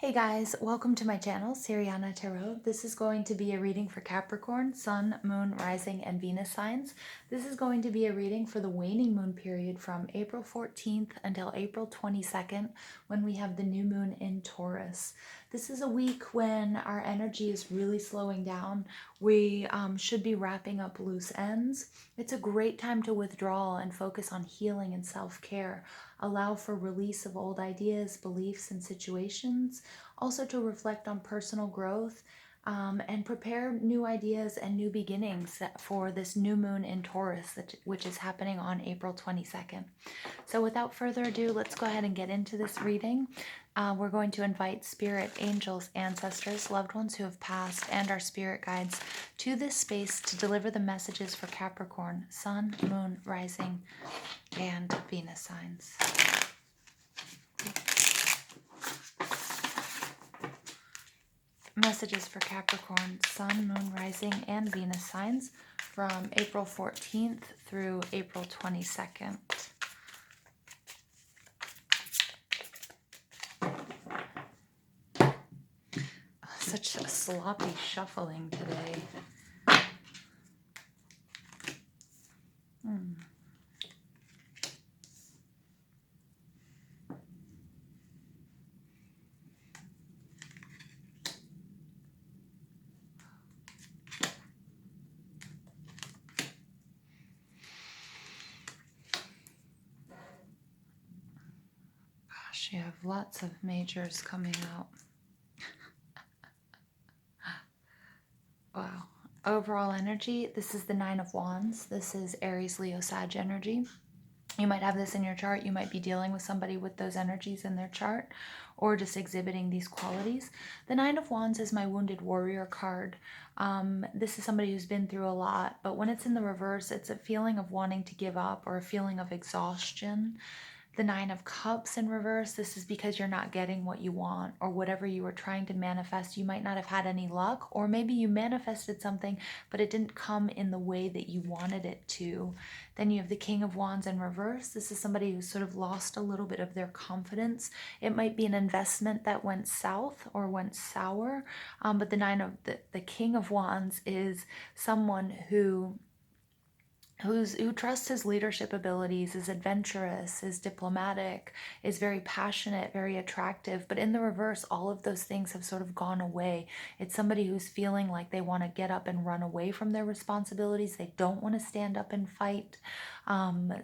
Hey guys, welcome to my channel, Siriana Tarot. This is going to be a reading for Capricorn, Sun, Moon, Rising, and Venus signs. This is going to be a reading for the waning moon period from April 14th until April 22nd, when we have the new moon in Taurus. This is a week when our energy is really slowing down. We should be wrapping up loose ends. It's a great time to withdraw and focus on healing and self-care. Allow for release of old ideas, beliefs, and situations. Also to reflect on personal growth and prepare new ideas and new beginnings for this new moon in Taurus, which is happening on April 22nd. So without further ado, let's go ahead and get into this reading. We're going to invite spirit, angels, ancestors, loved ones who have passed, and our spirit guides to this space to deliver the messages for Capricorn, Sun, Moon, Rising, and Venus signs. Messages for Capricorn, Sun, Moon, Rising, and Venus signs from April 14th through April 22nd. Such a sloppy shuffling today. Gosh, you have lots of majors coming out. Wow. Overall energy, this is the Nine of Wands. This is Aries, Leo, Sag energy. You might have this in your chart. You might be dealing with somebody with those energies in their chart or just exhibiting these qualities. The Nine of Wands is my Wounded Warrior card. This is somebody who's been through a lot, but when it's in the reverse, it's a feeling of wanting to give up or a feeling of exhaustion. The Nine of Cups in reverse, this is because you're not getting what you want, or whatever you were trying to manifest, you might not have had any luck, or maybe you manifested something, but it didn't come in the way that you wanted it to. Then you have the King of Wands in reverse. This is somebody who's sort of lost a little bit of their confidence. It might be an investment that went south or went sour, but the King of Wands is someone who trusts his leadership abilities, is adventurous, is diplomatic, is very passionate, very attractive. But in the reverse, all of those things have sort of gone away. It's somebody who's feeling like they want to get up and run away from their responsibilities. They don't want to stand up and fight.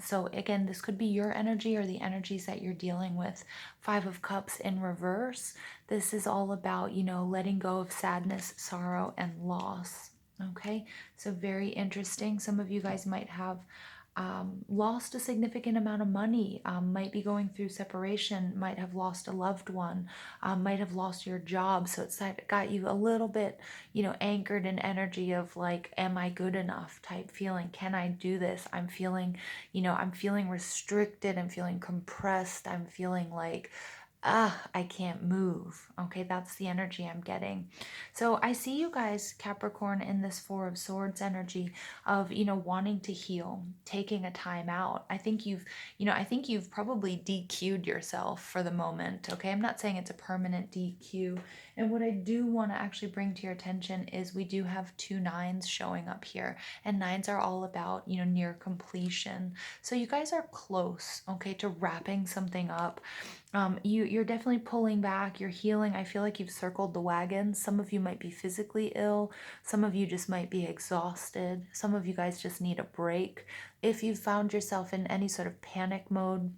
So again, this could be your energy or the energies that you're dealing with. Five of Cups in reverse. This is all about, letting go of sadness, sorrow, and loss. Okay, so very interesting. Some of you guys might have lost a significant amount of money, might be going through separation, might have lost a loved one, might have lost your job. So it's got you a little bit, anchored in energy of like, am I good enough type feeling? Can I do this? I'm feeling restricted. I'm feeling compressed. I'm feeling like, I can't move. Okay, that's the energy I'm getting. So I see you guys, Capricorn, in this Four of Swords energy of, wanting to heal, taking a time out. I think you've probably DQ'd yourself for the moment. Okay, I'm not saying it's a permanent DQ. And what I do want to actually bring to your attention is we do have two nines showing up here, and nines are all about, near completion. So you guys are close, okay, to wrapping something up. You're definitely pulling back, you're healing. I feel like you've circled the wagons. Some of you might be physically ill. Some of you just might be exhausted. Some of you guys just need a break. If you've found yourself in any sort of panic mode,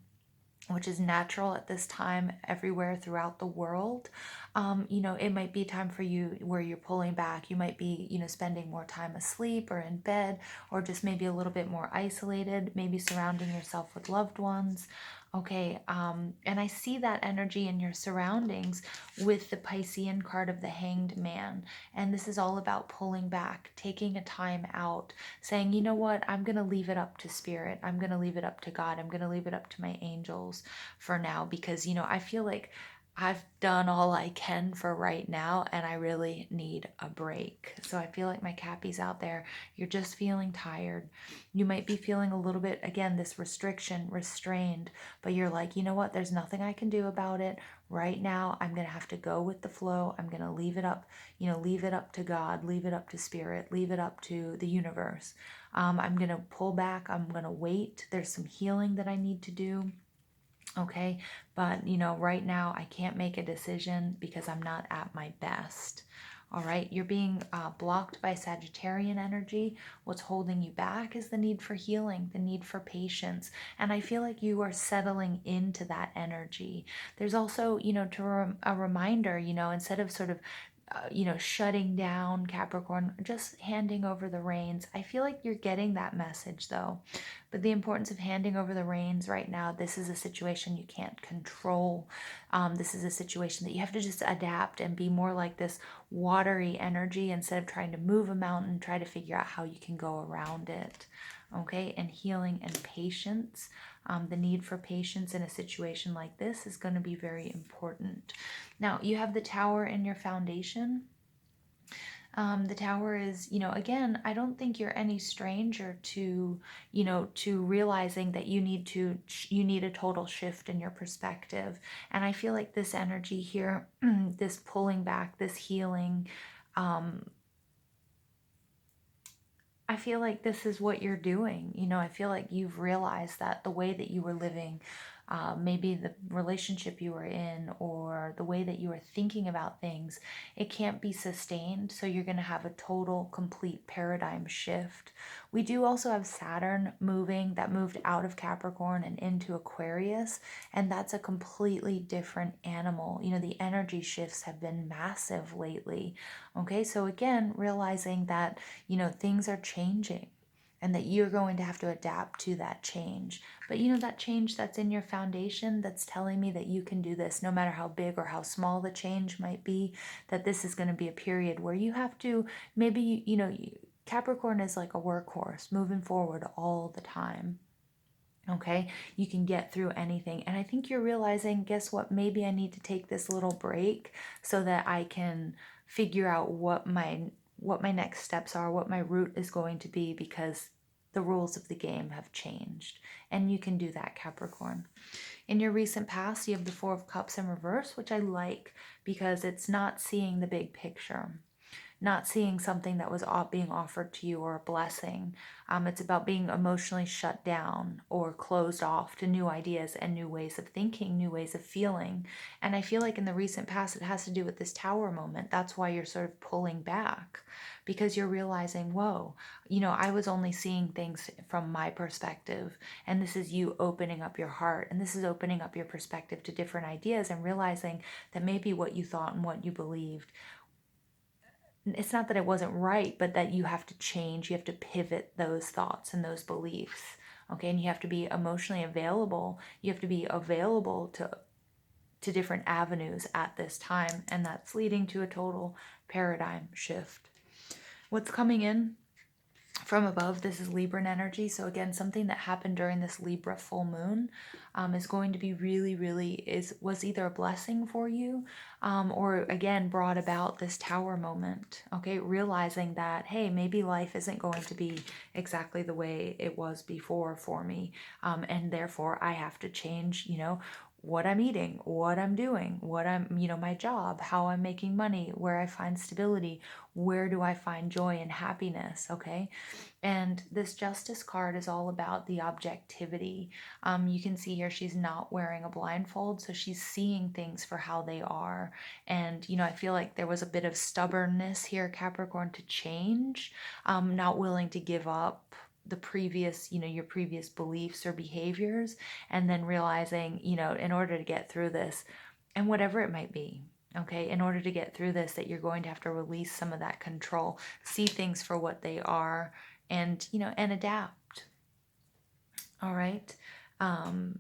which is natural at this time everywhere throughout the world, it might be time for you where you're pulling back. You might be, spending more time asleep or in bed, or just maybe a little bit more isolated, maybe surrounding yourself with loved ones. Okay, and I see that energy in your surroundings with the Piscean card of the Hanged Man. And this is all about pulling back, taking a time out, saying, you know what, I'm going to leave it up to Spirit. I'm going to leave it up to God. I'm going to leave it up to my angels for now, because, I feel like I've done all I can for right now and I really need a break. So I feel like my Cappies out there, you're just feeling tired. You might be feeling a little bit, again, this restriction, restrained, but you're like, you know what? There's nothing I can do about it. Right now, I'm going to have to go with the flow. I'm going to leave it up, leave it up to God, leave it up to spirit, leave it up to the universe. I'm going to pull back. I'm going to wait. There's some healing that I need to do. Okay, but right now I can't make a decision because I'm not at my best. All right, you're being blocked by Sagittarian energy. What's holding you back is the need for healing, the need for patience. And I feel like you are settling into that energy. There's also, a reminder, instead of sort of shutting down Capricorn, just handing over the reins. I feel like you're getting that message though. But the importance of handing over the reins right now, this is a situation you can't control. This is a situation that you have to just adapt and be more like this watery energy instead of trying to move a mountain, try to figure out how you can go around it. Okay, and healing and patience. The need for patience in a situation like this is going to be very important. Now, you have the Tower in your foundation. The Tower is, again, I don't think you're any stranger to, to realizing that you need a total shift in your perspective. And I feel like this energy here, this pulling back, this healing, I feel like this is what you're doing. I feel like you've realized that the way that you were living, maybe the relationship you were in, or the way that you were thinking about things, it can't be sustained. So you're going to have a total, complete paradigm shift. We do also have Saturn that moved out of Capricorn and into Aquarius. And that's a completely different animal. The energy shifts have been massive lately. Okay, so again, realizing that, things are changing and that you're going to have to adapt to that change. But that change that's in your foundation, that's telling me that you can do this, no matter how big or how small the change might be, that this is going to be a period where you have to maybe, Capricorn is like a workhorse moving forward all the time. Okay, you can get through anything. And I think you're realizing, guess what? Maybe I need to take this little break so that I can figure out what my next steps are, what my route is going to be, because the rules of the game have changed. And you can do that, Capricorn. In your recent past, you have the Four of Cups in reverse, which I like because it's not seeing the big picture, not seeing something that was being offered to you or a blessing. It's about being emotionally shut down or closed off to new ideas and new ways of thinking, new ways of feeling. And I feel like in the recent past, it has to do with this Tower moment. That's why you're sort of pulling back, because you're realizing, whoa, I was only seeing things from my perspective. And this is you opening up your heart. And this is opening up your perspective to different ideas and realizing that maybe what you thought and what you believed, it's not that it wasn't right, but that you have to change, you have to pivot those thoughts and those beliefs. Okay, and you have to be emotionally available. You have to be available to different avenues at this time, and that's leading to a total paradigm shift. What's coming in from above, this is Libran energy. So again, something that happened during this Libra full moon is going to be was either a blessing for you, or again brought about this Tower moment. Okay, realizing that, hey, maybe life isn't going to be exactly the way it was before for me, and therefore I have to change, what I'm eating, what I'm doing, my job, how I'm making money, where I find stability, where do I find joy and happiness, okay? And this Justice card is all about the objectivity. You can see here she's not wearing a blindfold, so she's seeing things for how they are. And, I feel like there was a bit of stubbornness here, Capricorn, to change, not willing to give up the previous, your previous beliefs or behaviors, and then realizing, in order to get through this, and whatever it might be, okay, in order to get through this, that you're going to have to release some of that control, see things for what they are, and, and adapt. All right. And,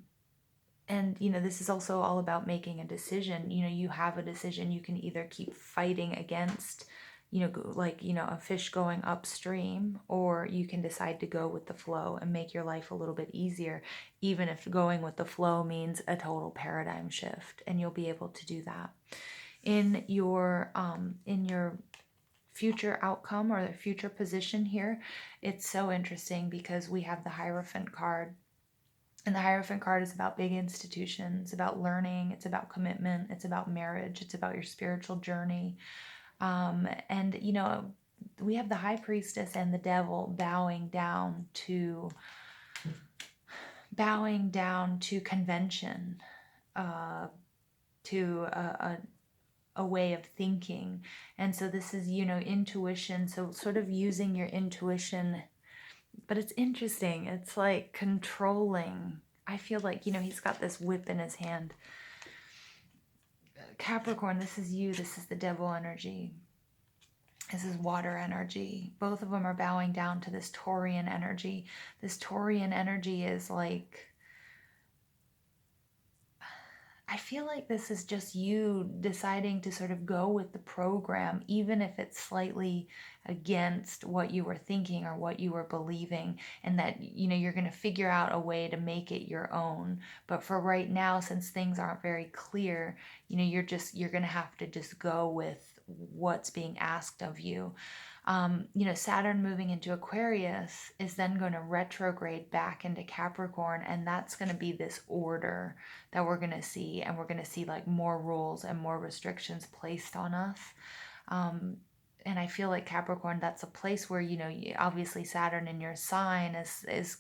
this is also all about making a decision. You have a decision. You can either keep fighting against like, a fish going upstream, or you can decide to go with the flow and make your life a little bit easier, even if going with the flow means a total paradigm shift, and you'll be able to do that. In your future outcome or the future position here, it's so interesting because we have the Hierophant card. And the Hierophant card is about big institutions, about learning, it's about commitment, it's about marriage, it's about your spiritual journey. And, we have the High Priestess and the Devil bowing down to convention, to a way of thinking. And so this is, intuition. So sort of using your intuition. But it's interesting. It's like controlling. I feel like, he's got this whip in his hand. Capricorn, this is you. This is the Devil energy. This is water energy. Both of them are bowing down to this Taurian energy. This Taurian energy is like, I feel like this is just you deciding to sort of go with the program, even if it's slightly against what you were thinking or what you were believing, and that, you're going to figure out a way to make it your own. But for right now, since things aren't very clear, you're going to have to just go with what's being asked of you. Saturn moving into Aquarius is then going to retrograde back into Capricorn, and that's going to be this order that we're going to see, and we're going to see like more rules and more restrictions placed on us. And I feel like Capricorn, that's a place where, obviously Saturn in your sign is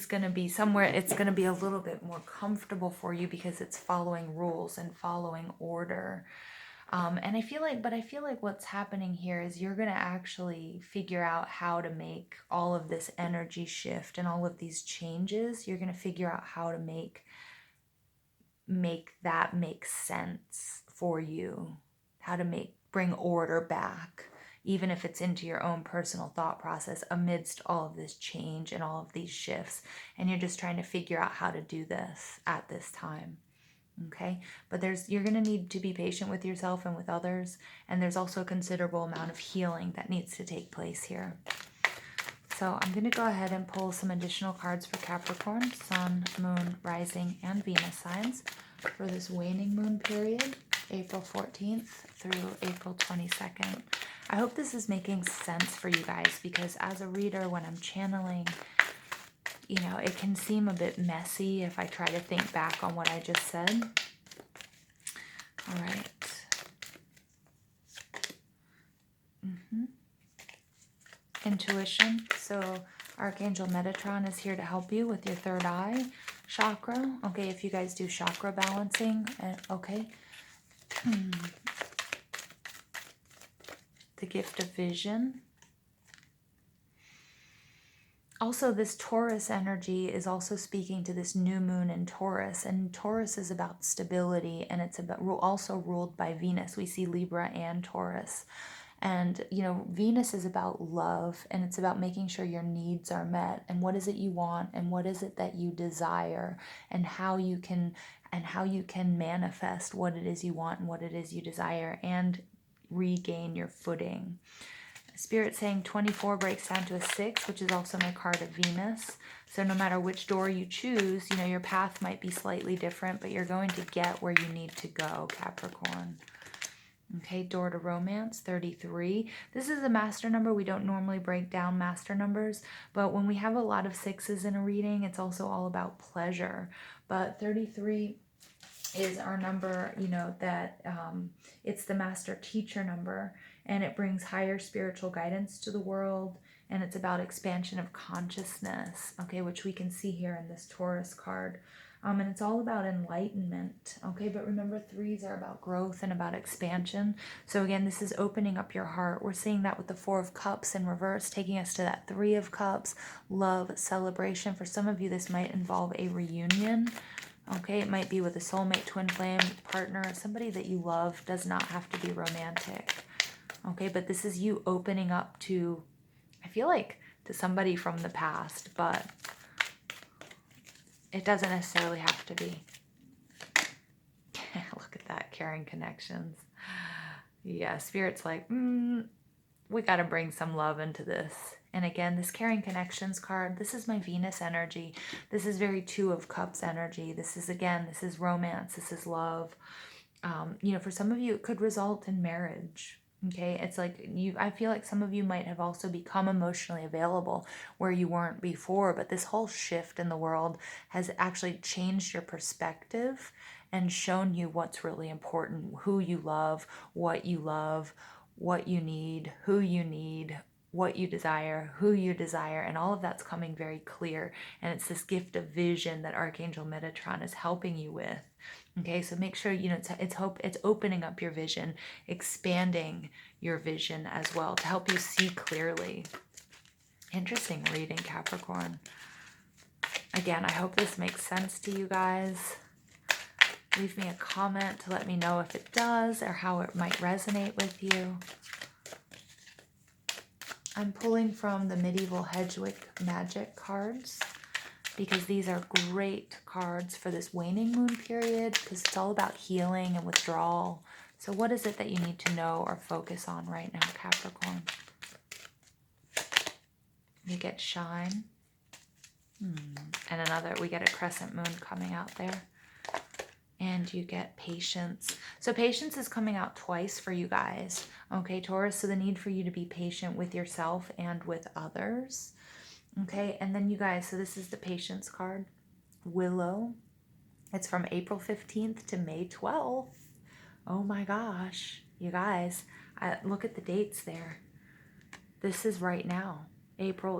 going to be somewhere, it's going to be a little bit more comfortable for you because it's following rules and following order. And I feel like what's happening here is you're going to actually figure out how to make all of this energy shift and all of these changes. You're going to figure out how to make that make sense for you, how to bring order back, even if it's into your own personal thought process amidst all of this change and all of these shifts. And you're just trying to figure out how to do this at this time. Okay, but you're going to need to be patient with yourself and with others, and there's also a considerable amount of healing that needs to take place here. So I'm going to go ahead and pull some additional cards for Capricorn, Sun, Moon, Rising, and Venus signs for this waning moon period, April 14th through April 22nd. I hope this is making sense for you guys, because as a reader, when I'm channeling, it can seem a bit messy if I try to think back on what I just said. All right. Intuition. So Archangel Metatron is here to help you with your third eye chakra. Okay, if you guys do chakra balancing, okay. The gift of vision. Also, this Taurus energy is also speaking to this new moon in Taurus, and Taurus is about stability, and it's also ruled by Venus. We see Libra and Taurus, and Venus is about love, and it's about making sure your needs are met, and what is it you want, and what is it that you desire, and how you can manifest what it is you want and what it is you desire, and regain your footing. Spirit saying 24 breaks down to a 6, which is also my card of Venus. So no matter which door you choose, your path might be slightly different, but you're going to get where you need to go, Capricorn. Okay, door to romance, 33. This is a master number. We don't normally break down master numbers, but when we have a lot of 6s in a reading, it's also all about pleasure. But 33 is our number, that it's the master teacher number, and it brings higher spiritual guidance to the world, and it's about expansion of consciousness, okay, which we can see here in this Taurus card. And it's all about enlightenment, okay? But remember, 3s are about growth and about expansion. So again, this is opening up your heart. We're seeing that with the 4 of Cups in reverse, taking us to that 3 of Cups, love, celebration. For some of you, this might involve a reunion. Okay, it might be with a soulmate, twin flame, partner, somebody that you love. Does not have to be romantic. Okay, but this is you opening up to, I feel like, to somebody from the past, but it doesn't necessarily have to be. Look at that, caring connections. Yeah, Spirit's like, we got to bring some love into this. And again, this caring connections card, this is my Venus energy. This is very Two of Cups energy. This is, again, this is romance. This is love. You know, for some of you, it could result in marriage. Okay, it's like I feel like some of you might have also become emotionally available where you weren't before, but this whole shift in the world has actually changed your perspective and shown you what's really important, who you love, what you need, who you need, what you desire, who you desire, and all of that's coming very clear. And it's this gift of vision that Archangel Metatron is helping you with. Okay, so make sure, you know, it's opening up your vision, expanding your vision as well to help you see clearly. Interesting reading, Capricorn. Again, I hope this makes sense to you guys. Leave me a comment to let me know if it does or how it might resonate with you. I'm pulling from the Medieval Hedgewick Magic cards because these are great cards for this waning moon period because it's all about healing and withdrawal. So what is it that you need to know or focus on right now, Capricorn? You get shine. And we get a crescent moon coming out there. And you get patience. So patience is coming out twice for you guys. Okay, Taurus, so the need for you to be patient with yourself and with others. Okay, and then you guys, so this is the patience card. Willow. It's from April 15th to May 12th. Oh my gosh. You guys, look at the dates there. This is right now.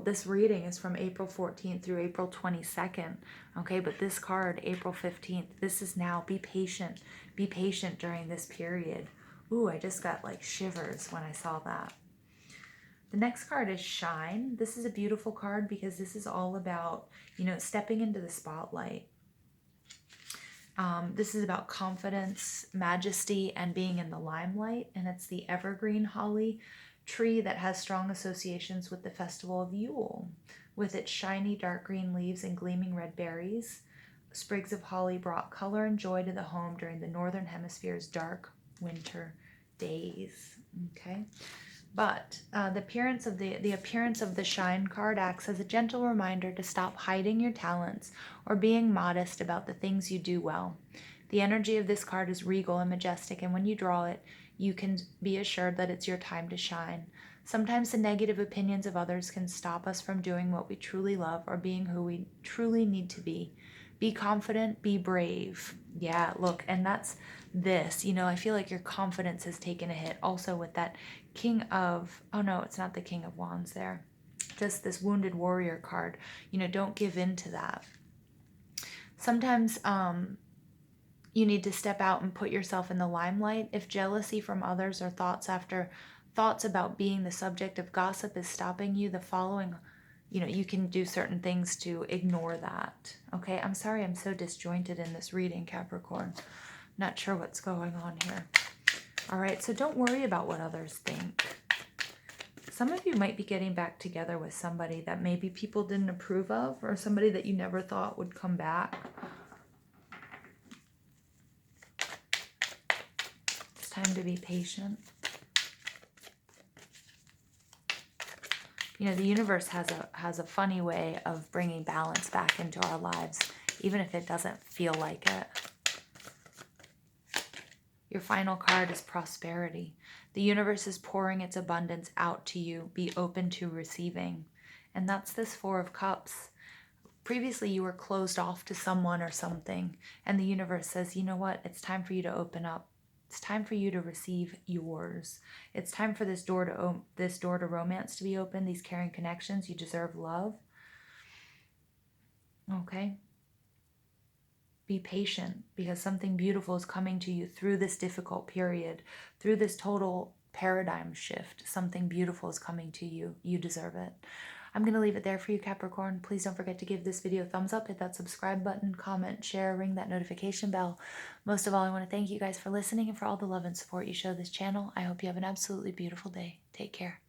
This reading is from April 14th through April 22nd. Okay, but this card, April 15th, this is now. Be patient. Be patient during this period. Ooh, I just got like shivers when I saw that. The next card is Shine. This is a beautiful card because this is all about, you know, stepping into the spotlight. This is about confidence, majesty, and being in the limelight. And it's the evergreen holly tree that has strong associations with the festival of Yule. With its shiny dark green leaves and gleaming red berries, sprigs of holly brought color and joy to the home during the northern hemisphere's dark winter days. Okay. But the appearance of the Shine card acts as a gentle reminder to stop hiding your talents or being modest about the things you do well. The energy of this card is regal and majestic, and when you draw it, you can be assured that it's your time to shine. Sometimes the negative opinions of others can stop us from doing what we truly love or being who we truly need to be. Be confident, be brave. Yeah, look, and that's this. You know, I feel like your confidence has taken a hit also with that King of, oh no, it's not the King of Wands there. Just this Wounded Warrior card. You know, don't give in to that. Sometimes you need to step out and put yourself in the limelight. If jealousy from others or thoughts about being the subject of gossip is stopping you, the following, you know, you can do certain things to ignore that. Okay, I'm sorry I'm so disjointed in this reading, Capricorn. Not sure what's going on here. All right, so don't worry about what others think. Some of you might be getting back together with somebody that maybe people didn't approve of, or somebody that you never thought would come back. It's time to be patient. You know, the universe has a funny way of bringing balance back into our lives, even if it doesn't feel like it. Your final card is Prosperity. The universe is pouring its abundance out to you. Be open to receiving. And that's this Four of Cups. Previously, you were closed off to someone or something, and the universe says, you know what? It's time for you to open up. It's time for you to receive yours. It's time for this door to romance to be open, these caring connections. You deserve love. Okay? Be patient because something beautiful is coming to you through this difficult period, through this total paradigm shift. Something beautiful is coming to you. You deserve it. I'm going to leave it there for you, Capricorn. Please don't forget to give this video a thumbs up, hit that subscribe button, comment, share, ring that notification bell. Most of all, I want to thank you guys for listening and for all the love and support you show this channel. I hope you have an absolutely beautiful day. Take care.